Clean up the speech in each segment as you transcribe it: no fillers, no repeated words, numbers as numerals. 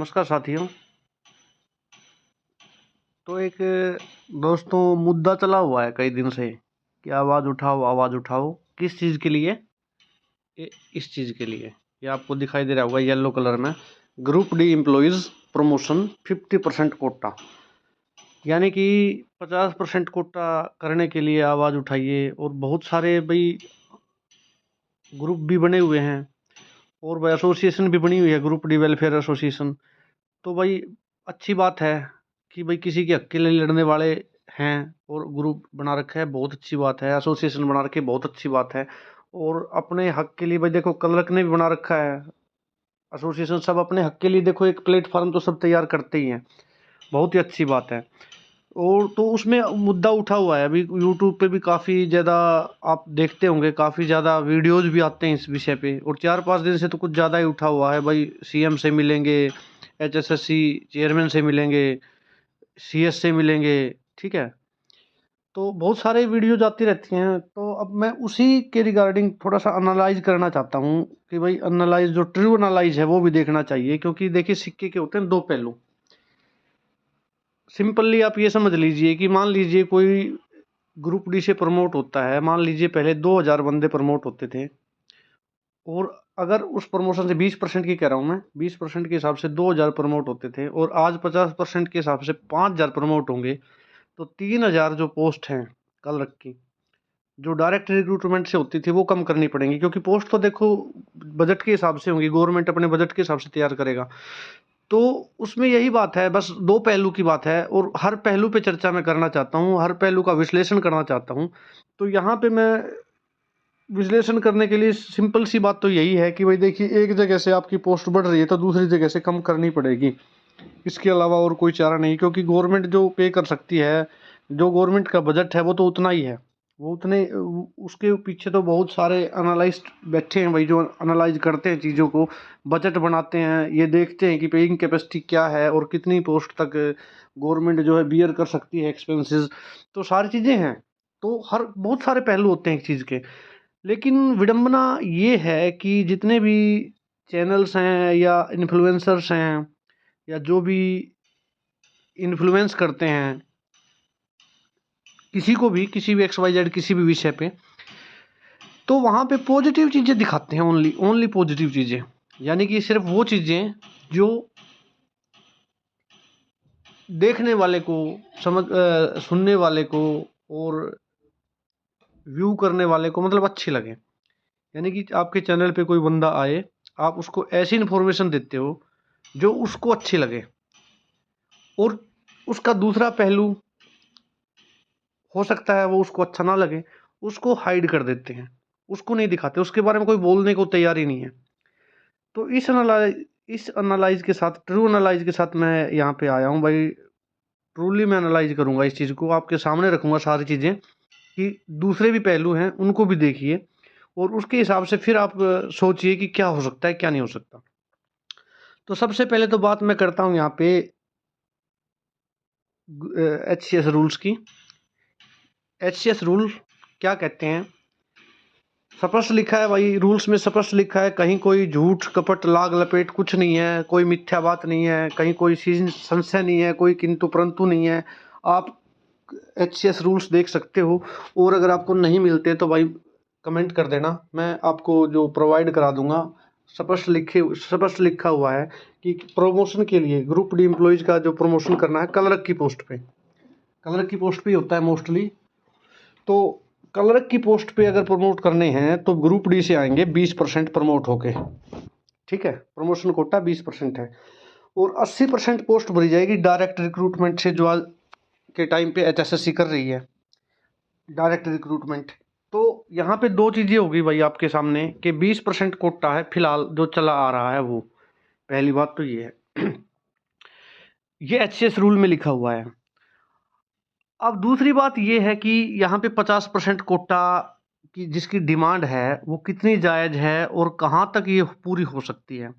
नमस्कार साथियों। तो एक दोस्तों मुद्दा चला हुआ है कई दिन से कि आवाज़ उठाओ किस चीज़ के लिए? इस चीज़ के लिए। ये आपको दिखाई दे रहा होगा येलो कलर में, group D employees promotion 50% quota, यानी कि 50% कोटा करने के लिए आवाज़ उठाइए। और बहुत सारे भाई ग्रुप भी बने हुए हैं और भाई एसोसिएशन भी बनी हुई है, ग्रुप डी वेलफेयर एसोसिएशन। तो भाई अच्छी बात है कि भाई किसी के हक के लिए लड़ने वाले हैं और ग्रुप बना रखा है, बहुत अच्छी बात है। एसोसिएशन बना रखी है, बहुत अच्छी बात है। और अपने हक के लिए भाई देखो क्लर्क ने भी बना रखा है एसोसिएशन, सब अपने हक के लिए देखो एक प्लेटफॉर्म तो सब तैयार करते ही हैं, बहुत ही अच्छी बात है। और तो उसमें मुद्दा उठा हुआ है अभी यूट्यूब पे भी काफ़ी ज़्यादा, आप देखते होंगे काफ़ी ज़्यादा वीडियोज़ भी आते हैं इस विषय पे। और 4-5 दिन से तो कुछ ज़्यादा ही उठा हुआ है भाई, सीएम से मिलेंगे, एचएसएससी चेयरमैन से मिलेंगे, सीएस से मिलेंगे, ठीक है। तो बहुत सारे वीडियो जाती रहती हैं, तो अब मैं उसी के रिगार्डिंग थोड़ा सा एनालाइज करना चाहता हूँ कि भाई एनालाइज जो ट्रू एनालाइज है वो भी देखना चाहिए, क्योंकि देखिए सिक्के के होते हैं दो पहलू। सिंपली आप ये समझ लीजिए कि मान लीजिए कोई ग्रुप डी से प्रमोट होता है, मान लीजिए पहले 2000 बंदे प्रमोट होते थे, और अगर उस प्रमोशन से 20% की कह रहा हूँ मैं, 20% के हिसाब से 2000 प्रमोट होते थे और आज 50% के हिसाब से 5000 प्रमोट होंगे, तो 3000 जो पोस्ट हैं कल रखी, जो डायरेक्ट रिक्रूटमेंट से होती थी वो कम करनी पड़ेंगी, क्योंकि पोस्ट तो देखो बजट के हिसाब से होंगी, गवर्नमेंट अपने बजट के हिसाब से तैयार करेगा। तो उसमें यही बात है, बस दो पहलू की बात है और हर पहलू पे चर्चा मैं करना चाहता हूँ, हर पहलू का विश्लेषण करना चाहता हूँ। तो यहाँ पे मैं विश्लेषण करने के लिए सिंपल सी बात तो यही है कि भाई देखिए एक जगह से आपकी पोस्ट बढ़ रही है तो दूसरी जगह से कम करनी पड़ेगी, इसके अलावा और कोई चारा नहीं। क्योंकि गवर्नमेंट जो पे कर सकती है, जो गवर्नमेंट का बजट है वो तो उतना ही है, वो उतने उसके पीछे तो बहुत सारे एनालिस्ट बैठे हैं भाई, जो एनालाइज करते हैं चीज़ों को, बजट बनाते हैं, ये देखते हैं कि पेइंग कैपेसिटी क्या है और कितनी पोस्ट तक गवर्नमेंट जो है बियर कर सकती है एक्सपेंसेस। तो सारी चीज़ें हैं, तो हर बहुत सारे पहलू होते हैं एक चीज़ के। लेकिन विडंबना ये है कि जितने भी चैनल्स हैं या इन्फ्लुएंसर्स हैं या जो भी इन्फ्लुएंस करते हैं किसी को भी, किसी भी XYZ किसी भी विषय पे, तो वहाँ पे पॉजिटिव चीज़ें दिखाते हैं, ओनली ओनली पॉजिटिव चीज़ें, यानी कि सिर्फ वो चीज़ें जो देखने वाले को सुनने वाले को और व्यू करने वाले को मतलब अच्छी लगे। यानी कि आपके चैनल पे कोई बंदा आए, आप उसको ऐसी इन्फॉर्मेशन देते हो जो उसको अच्छी लगे। और उसका दूसरा पहलू हो सकता है वो उसको अच्छा ना लगे, उसको हाइड कर देते हैं, उसको नहीं दिखाते, उसके बारे में कोई बोलने को तैयार ही नहीं है। तो इस एनालाइज के साथ, ट्रू एनालाइज के साथ मैं यहाँ पे आया हूँ भाई। ट्रूली मैं एनालाइज करूँगा इस चीज़ को, आपके सामने रखूँगा सारी चीज़ें कि दूसरे भी पहलू हैं उनको भी देखिए और उसके हिसाब से फिर आप सोचिए कि क्या हो सकता है क्या नहीं हो सकता। तो सबसे पहले तो बात मैं करता हूँ यहाँ पे HCS रूल्स की। HCS रूल क्या कहते हैं? स्पष्ट लिखा है भाई, रूल्स में स्पष्ट लिखा है, कहीं कोई झूठ कपट लाग लपेट कुछ नहीं है, कोई मिथ्या बात नहीं है, कहीं कोई संशय नहीं है, कोई किंतु परंतु नहीं है। आप HCS रूल्स देख सकते हो और अगर आपको नहीं मिलते तो भाई कमेंट कर देना, मैं आपको जो प्रोवाइड करा दूंगा। स्पष्ट लिखा हुआ है कि प्रमोशन के लिए ग्रुप डी एम्प्लॉयज़ का जो प्रमोशन करना है क्लर्क की पोस्ट पे, क्लर्क की पोस्ट पे होता है मोस्टली। तो क्लर्क की पोस्ट पे अगर प्रमोट करने हैं तो ग्रुप डी से आएंगे 20% प्रमोट होके, ठीक है। प्रमोशन कोटा 20% है और 80% पोस्ट भरी जाएगी डायरेक्ट रिक्रूटमेंट से, जो आज के टाइम पे HSSC कर रही है डायरेक्ट रिक्रूटमेंट। तो यहाँ पे दो चीज़ें होगी भाई आपके सामने कि 20% कोटा है फिलहाल जो चला आ रहा है, वो पहली बात तो ये है। ये HCS रूल में लिखा हुआ है। अब दूसरी बात ये है कि यहाँ पे 50% कोटा की जिसकी डिमांड है वो कितनी जायज़ है और कहाँ तक ये पूरी हो सकती है।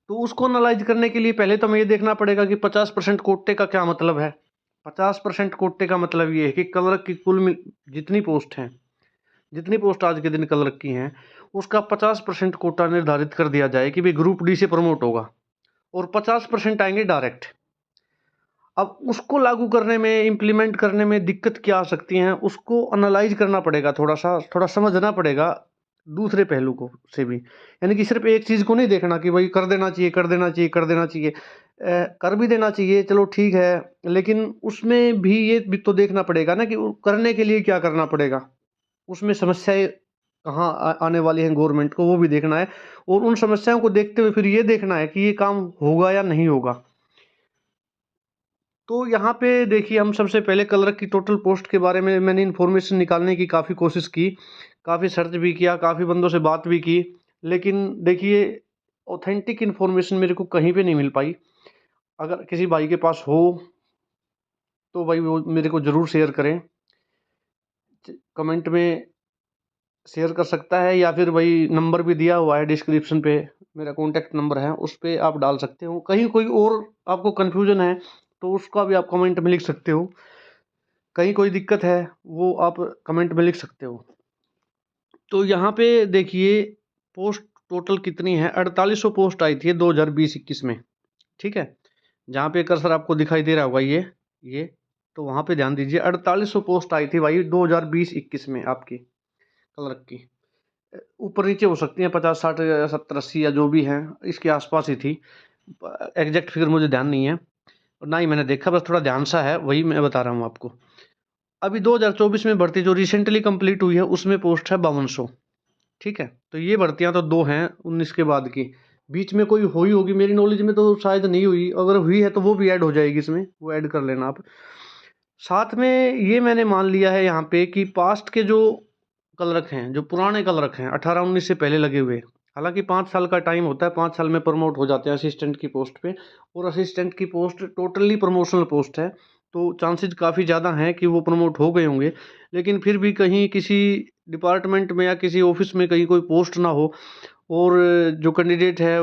तो उसको एनालाइज करने के लिए पहले तो हमें ये देखना पड़ेगा कि 50% कोटे का क्या मतलब है। 50% कोटे का मतलब ये है कि क्लर्क की जितनी पोस्ट हैं, जितनी पोस्ट आज के दिन क्लर्क की हैं, उसका 50% कोटा निर्धारित कर दिया जाए कि भाई ग्रुप डी से प्रमोट होगा और 50% आएंगे डायरेक्ट। अब उसको लागू करने में, इम्प्लीमेंट करने में दिक्कत क्या आ सकती हैं, उसको एनालाइज करना पड़ेगा, थोड़ा समझना पड़ेगा दूसरे पहलू को से भी। यानी कि सिर्फ एक चीज़ को नहीं देखना कि भाई कर देना चाहिए, कर देना चाहिए, कर देना चाहिए। कर भी देना चाहिए, चलो ठीक है, लेकिन उसमें भी ये भी तो देखना पड़ेगा ना कि करने के लिए क्या करना पड़ेगा, उसमें समस्याएं कहाँ आने वाली हैं गवर्नमेंट को, वो भी देखना है। और उन समस्याओं को देखते हुए फिर ये देखना है कि ये काम होगा या नहीं होगा। तो यहाँ पे देखिए, हम सबसे पहले क्लर्क की टोटल पोस्ट के बारे में मैंने इन्फॉर्मेशन निकालने की काफ़ी कोशिश की, काफ़ी सर्च भी किया, काफ़ी बंदों से बात भी की, लेकिन देखिए ऑथेंटिक इन्फॉर्मेशन मेरे को कहीं पे नहीं मिल पाई। अगर किसी भाई के पास हो तो भाई वो मेरे को ज़रूर शेयर करें, कमेंट में शेयर कर सकता है, या फिर भाई नंबर भी दिया हुआ है डिस्क्रिप्शन पे, मेरा कॉन्टैक्ट नंबर है, उस पर आप डाल सकते हो। कहीं कोई और आपको कन्फ्यूजन है तो उसका भी आप कमेंट में लिख सकते हो, कहीं कोई दिक्कत है वो आप कमेंट में लिख सकते हो। तो यहाँ पे देखिए पोस्ट टोटल कितनी है, 4800 पोस्ट आई थी 2020-21 में, ठीक है। जहाँ पे कर्सर आपको दिखाई दे रहा होगा ये तो वहाँ पे ध्यान दीजिए, 4800 पोस्ट आई थी भाई 2020-21 में आपकी क्लर्क की। ऊपर नीचे हो सकती हैं, 50 60 70 80 या जो भी हैं, इसके आसपास ही थी। एग्जैक्ट फिगर मुझे ध्यान नहीं है और ना ही मैंने देखा, बस थोड़ा ध्यान सा है, वही मैं बता रहा हूँ आपको। अभी 2024 में भर्ती जो रिसेंटली कंप्लीट हुई है उसमें पोस्ट है 5200, ठीक है। तो ये भर्तियां तो दो हैं 19 के बाद की, बीच में कोई हुई होगी मेरी नॉलेज में तो शायद नहीं हुई, अगर हुई है तो वो भी ऐड हो जाएगी इसमें, वो ऐड कर लेना आप। साथ में ये मैंने मान लिया है यहाँ पे कि पास्ट के जो क्लर्क हैं, जो पुराने क्लर्क हैं 18-19 से पहले लगे हुए, हालांकि 5 साल का टाइम होता है, 5 साल में प्रमोट हो जाते हैं असिस्टेंट की पोस्ट पे, और असिस्टेंट की पोस्ट टोटली प्रमोशनल पोस्ट है, तो चांसेस काफ़ी ज़्यादा हैं कि वो प्रमोट हो गए होंगे। लेकिन फिर भी कहीं किसी डिपार्टमेंट में या किसी ऑफिस में कहीं कोई पोस्ट ना हो और जो कैंडिडेट है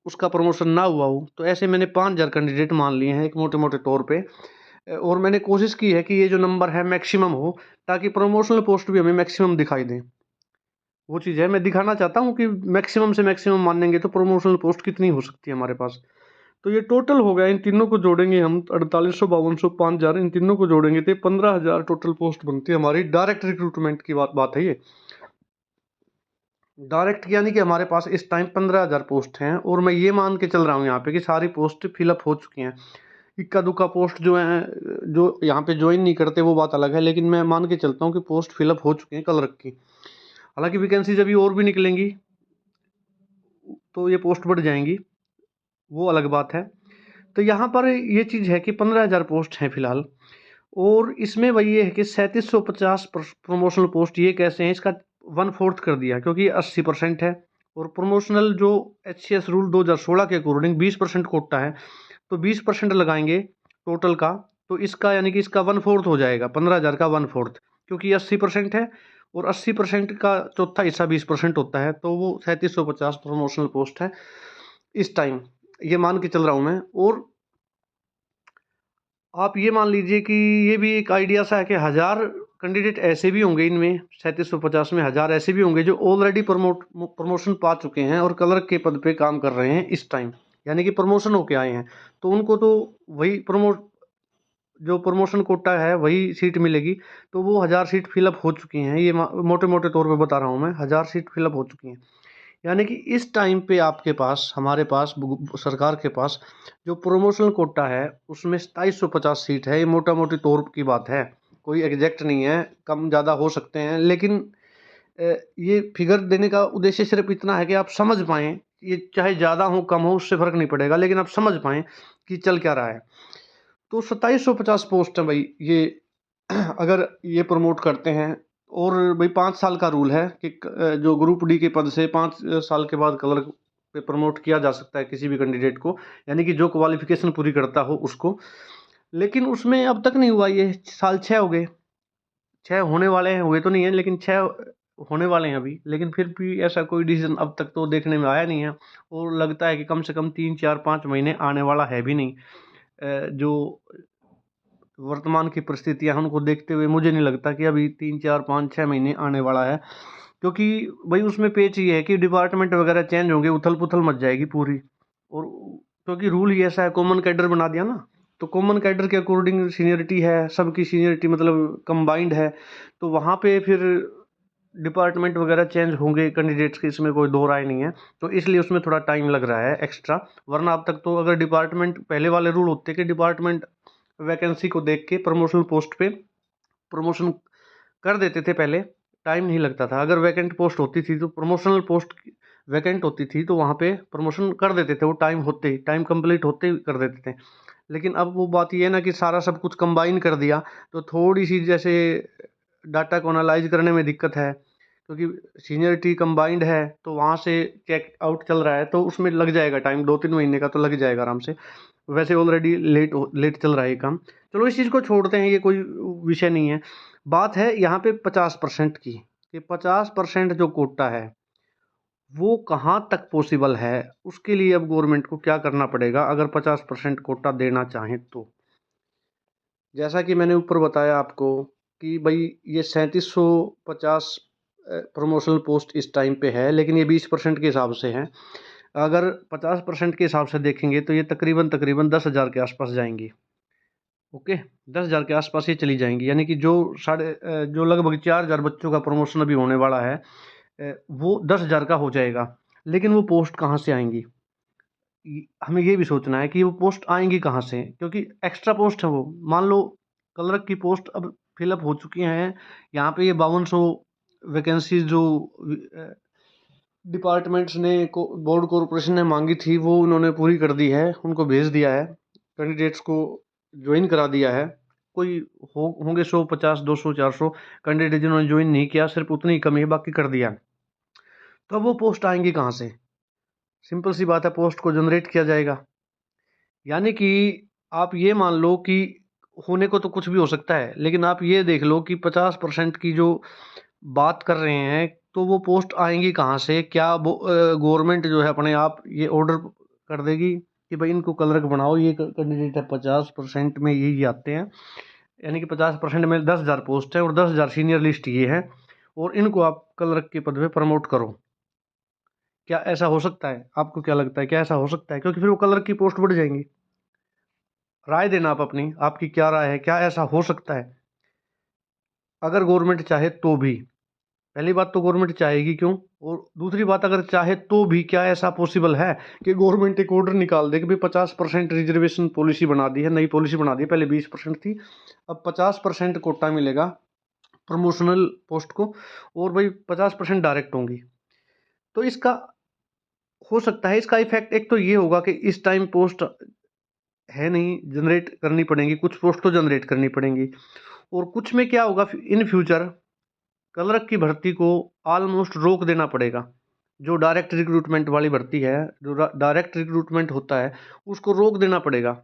उसका प्रमोशन ना हुआ हो, तो ऐसे मैंने 5000 कैंडिडेट मान लिए हैं एक मोटे मोटे तौर पे। और मैंने कोशिश की है कि ये जो नंबर है मैक्सिमम हो, ताकि प्रमोशनल पोस्ट भी हमें मैक्सिमम दिखाई दें। वो चीज़ है, मैं दिखाना चाहता हूँ कि मैक्सिमम से मैक्सिमम मानेंगे तो प्रमोशनल पोस्ट कितनी हो सकती है हमारे पास। तो ये टोटल हो गया, इन तीनों को जोड़ेंगे हम, 4800 5200 5000, इन तीनों को जोड़ेंगे तो 15000 टोटल पोस्ट बनती है हमारी। डायरेक्ट रिक्रूटमेंट की बात है ये, डायरेक्ट यानी कि हमारे पास इस टाइम 15000 पोस्ट हैं, और मैं ये मान के चल रहा हूँ यहाँ पे कि सारी पोस्ट फिलअप हो चुकी हैं। इक्का दुक्का पोस्ट जो है, जो यहाँ पे ज्वाइन नहीं करते वो बात अलग है, लेकिन मैं मान के चलता हूँ कि पोस्ट फिलअप हो चुके हैं क्लर्क की। हालांकि वैकेंसीज अभी और भी निकलेंगी तो ये पोस्ट बढ़ जाएंगी, वो अलग बात है। तो यहाँ पर ये चीज़ है कि 15000 पोस्ट हैं फिलहाल, और इसमें वही ये है कि 3750 प्रमोशनल पोस्ट, ये कैसे हैं, इसका 1/4 कर दिया क्योंकि 80% है। और प्रमोशनल जो HCS रूल 2016 के अकॉर्डिंग 20% कोटा है, तो 20% लगाएंगे टोटल का, तो इसका यानी कि इसका 1/4 हो जाएगा, 15000 का 1/4, क्योंकि 80% है और 80% का चौथा हिस्सा 20% होता है, तो वो 3750 प्रमोशनल पोस्ट है इस टाइम, ये मान के चल रहा हूँ मैं। और आप ये मान लीजिए कि ये भी एक आइडिया सा है कि 1000 कैंडिडेट ऐसे भी होंगे इनमें, 3750 में 1000 ऐसे भी होंगे जो ऑलरेडी प्रमोशन पा चुके हैं और क्लर्क के पद पे काम कर रहे हैं इस टाइम, यानी कि प्रमोशन होके आए हैं, तो उनको तो वही जो प्रमोशन कोटा है वही सीट मिलेगी। तो वो 1000 सीट फिलअप हो चुकी हैं, ये मोटे मोटे तौर पे बता रहा हूँ मैं, 1000 सीट फिलअप हो चुकी हैं। यानी कि इस टाइम पे आपके पास, हमारे पास, सरकार के पास जो प्रमोशनल कोटा है उसमें 2750 सीट है, ये मोटा मोटी तौर की बात है, कोई एग्जैक्ट नहीं है, कम ज़्यादा हो सकते हैं, लेकिन ये फिगर देने का उद्देश्य सिर्फ इतना है कि आप समझ पाएँ, ये चाहे ज़्यादा हो कम हो उससे फ़र्क नहीं पड़ेगा, लेकिन आप समझ पाएँ कि चल क्या रहा है। तो 2750 पोस्ट है भाई ये, अगर ये प्रमोट करते हैं, और भाई 5 साल का रूल है कि जो ग्रुप डी के पद से 5 साल के बाद क्लर्क पे प्रमोट किया जा सकता है किसी भी कैंडिडेट को, यानी कि जो क्वालिफिकेशन पूरी करता हो उसको। लेकिन उसमें अब तक नहीं हुआ, ये साल 6 हो गए, 6 होने वाले हैं, हुए तो नहीं है लेकिन 6 होने वाले हैं अभी, लेकिन फिर भी ऐसा कोई डिसीजन अब तक तो देखने में आया नहीं है, और लगता है कि कम से कम 3 4 5 महीने आने वाला है भी नहीं। जो वर्तमान की परिस्थितियां हैं उनको देखते हुए मुझे नहीं लगता कि अभी 3 4 5 6 महीने आने वाला है, क्योंकि भाई उसमें पेच ये है कि डिपार्टमेंट वगैरह चेंज होंगे, उथल पुथल मच जाएगी पूरी, और क्योंकि रूल ही ऐसा है, कॉमन कैडर बना दिया ना, तो कॉमन कैडर के अकॉर्डिंग सीनियरिटी है, सबकी सीनियरिटी मतलब कंबाइंड है, तो वहाँ पे फिर डिपार्टमेंट वगैरह चेंज होंगे कैंडिडेट्स के, इसमें कोई दो राय नहीं है। तो इसलिए उसमें थोड़ा टाइम लग रहा है एक्स्ट्रा, वरना अब तक तो अगर डिपार्टमेंट पहले वाले रूल होते कि डिपार्टमेंट वैकेंसी को देख के प्रमोशनल पोस्ट पे प्रमोशन कर देते थे, पहले टाइम नहीं लगता था। अगर वैकेंट पोस्ट होती थी तो प्रमोशनल पोस्ट वैकेंट होती थी तो वहाँ पे प्रमोशन कर देते थे, वो टाइम होते ही, टाइम कंप्लीट होते ही कर देते थे। लेकिन अब वो बात ये है ना कि सारा सब कुछ कंबाइन कर दिया, तो थोड़ी सी जैसे डाटा को एनालाइज करने में दिक्कत है, क्योंकि सीनियरिटी कंबाइंड है तो वहाँ से चेक आउट चल रहा है, तो उसमें लग जाएगा टाइम, 2-3 महीने का तो लग जाएगा आराम से। वैसे ऑलरेडी लेट चल रहा है ये काम। चलो इस चीज़ को छोड़ते हैं, ये कोई विषय नहीं है। बात है यहाँ पे 50% की, कि 50% जो कोटा है वो कहाँ तक पॉसिबल है, उसके लिए अब गवर्नमेंट को क्या करना पड़ेगा अगर 50% कोटा देना चाहें तो। जैसा कि मैंने ऊपर बताया आपको कि भाई ये 3750 प्रमोशनल पोस्ट इस टाइम पे है, लेकिन ये 20% के हिसाब से है। अगर 50% के हिसाब से देखेंगे तो ये तकरीबन तकरीबन 10,000 के आसपास जाएंगी। ओके, 10,000 के आसपास ये चली जाएंगी, यानी कि जो लगभग 4,000 बच्चों का प्रमोशन अभी होने वाला है, वो 10,000 का हो जाएगा। लेकिन वो पोस्ट कहाँ से आएंगी, हमें ये भी सोचना है कि वो पोस्ट आएंगी कहाँ से, क्योंकि एक्स्ट्रा पोस्ट है वो। मान लो क्लर्क की पोस्ट अब फिलअप हो चुकी हैं, यहाँ पे ये 5200 वैकेंसीज जो डिपार्टमेंट्स ने बोर्ड कॉरपोरेशन ने मांगी थी वो उन्होंने पूरी कर दी है, उनको भेज दिया है, कैंडिडेट्स को ज्वाइन करा दिया है। कोई होंगे 150, 200, 400 कैंडिडेट जिन्होंने ज्वाइन नहीं किया, सिर्फ उतनी ही कमी है, बाकी कर दिया। तो अब वो पोस्ट आएंगी कहाँ से? सिंपल सी बात है, पोस्ट को जनरेट किया जाएगा। यानी कि आप ये मान लो कि होने को तो कुछ भी हो सकता है, लेकिन आप ये देख लो कि 50% की जो बात कर रहे हैं, तो वो पोस्ट आएंगी कहाँ से? क्या गवर्नमेंट जो है अपने आप ये ऑर्डर कर देगी कि भाई इनको क्लर्क बनाओ, ये कैंडिडेट है 50% में यही आते हैं, यानी कि 50% में 10,000 पोस्ट है और 10,000 सीनियर लिस्ट ये है, और इनको आप क्लर्क के पद पे प्रमोट करो। क्या ऐसा हो सकता है? आपको क्या लगता है, क्या ऐसा हो सकता है? क्योंकि फिर वो क्लर्क की पोस्ट बढ़ जाएंगी। राय देना आप अपनी, आपकी क्या राय है, क्या ऐसा हो सकता है अगर गवर्नमेंट चाहे तो भी? पहली बात तो गवर्नमेंट चाहेगी क्यों, और दूसरी बात अगर चाहे तो भी क्या ऐसा पॉसिबल है कि गवर्नमेंट एक ऑर्डर निकाल दे कि भाई 50% रिजर्वेशन पॉलिसी बना दी है, नई पॉलिसी बना दी है, पहले 20% थी, अब 50% कोटा मिलेगा प्रमोशनल पोस्ट को, और भाई 50% डायरेक्ट होंगी। तो इसका हो सकता है, इसका इफेक्ट एक तो ये होगा कि इस टाइम पोस्ट है नहीं, जनरेट करनी पड़ेंगी, कुछ पोस्ट तो जनरेट करनी पड़ेंगी, और कुछ में क्या होगा इन फ्यूचर, क्लर्क की भर्ती को ऑलमोस्ट रोक देना पड़ेगा। जो डायरेक्ट रिक्रूटमेंट वाली भर्ती है, जो डायरेक्ट रिक्रूटमेंट होता है, उसको रोक देना पड़ेगा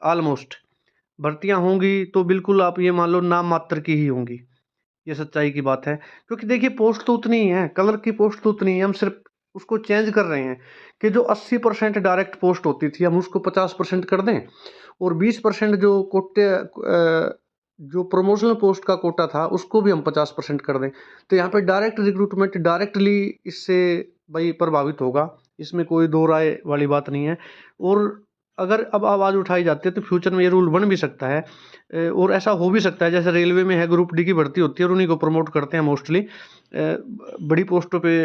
ऑलमोस्ट। भर्तियां होंगी तो बिल्कुल आप ये मान लो नाम मात्र की ही होंगी, ये सच्चाई की बात है। क्योंकि देखिए पोस्ट तो उतनी ही है, क्लर्क की पोस्ट तो उतनी ही है, हम सिर्फ उसको चेंज कर रहे हैं कि जो 80% डायरेक्ट पोस्ट होती थी हम उसको 50% कर दें, और 20% जो कोटे जो प्रमोशनल पोस्ट का कोटा था उसको भी हम 50% कर दें। तो यहाँ पे डायरेक्ट रिक्रूटमेंट डायरेक्टली इससे भाई प्रभावित होगा, इसमें कोई दो राय वाली बात नहीं है। और अगर अब आवाज़ उठाई जाती है तो फ्यूचर में ये रूल बन भी सकता है, और ऐसा हो भी सकता है जैसे रेलवे में है, ग्रुप डी की भर्ती होती है और उन्हीं को प्रमोट करते हैं मोस्टली, बड़ी पोस्टों पे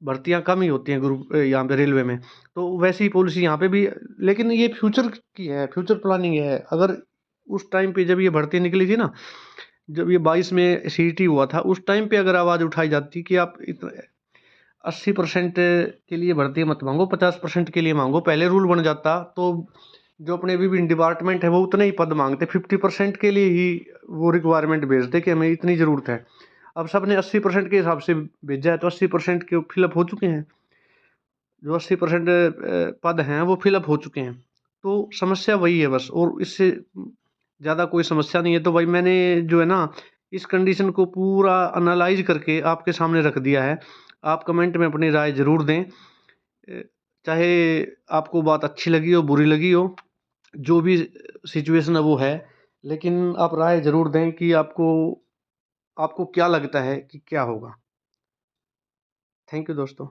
भर्तियां कम ही होती हैं ग्रुप यहाँ पे रेलवे में, तो वैसी पॉलिसी यहाँ पे भी। लेकिन ये फ्यूचर की है, फ्यूचर प्लानिंग है। अगर उस टाइम पे जब ये भर्ती निकली थी ना, जब ये 22 में सीईटी हुआ था, उस टाइम पे अगर आवाज़ उठाई जाती कि आप 80% के लिए भर्ती मत मांगो, 50% के लिए मांगो, पहले रूल बन जाता, तो जो अपने विभिन्न डिपार्टमेंट है वो उतने ही पद मांगते, 50% के लिए ही वो रिक्वायरमेंट भेजते कि हमें इतनी ज़रूरत है। अब सब ने 80% के हिसाब से भेजा है, तो 80% के फिलअप हो चुके हैं, जो 80% पद हैं वो फिलअप हो चुके हैं। तो समस्या वही है बस, और इससे ज़्यादा कोई समस्या नहीं है। तो भाई मैंने जो है ना इस कंडीशन को पूरा एनालाइज करके आपके सामने रख दिया है। आप कमेंट में अपनी राय ज़रूर दें, चाहे आपको बात अच्छी लगी हो बुरी लगी हो, जो भी सिचुएशन है वो है, लेकिन आप राय ज़रूर दें कि आपको आपको क्या लगता है कि क्या होगा। थैंक यू दोस्तों।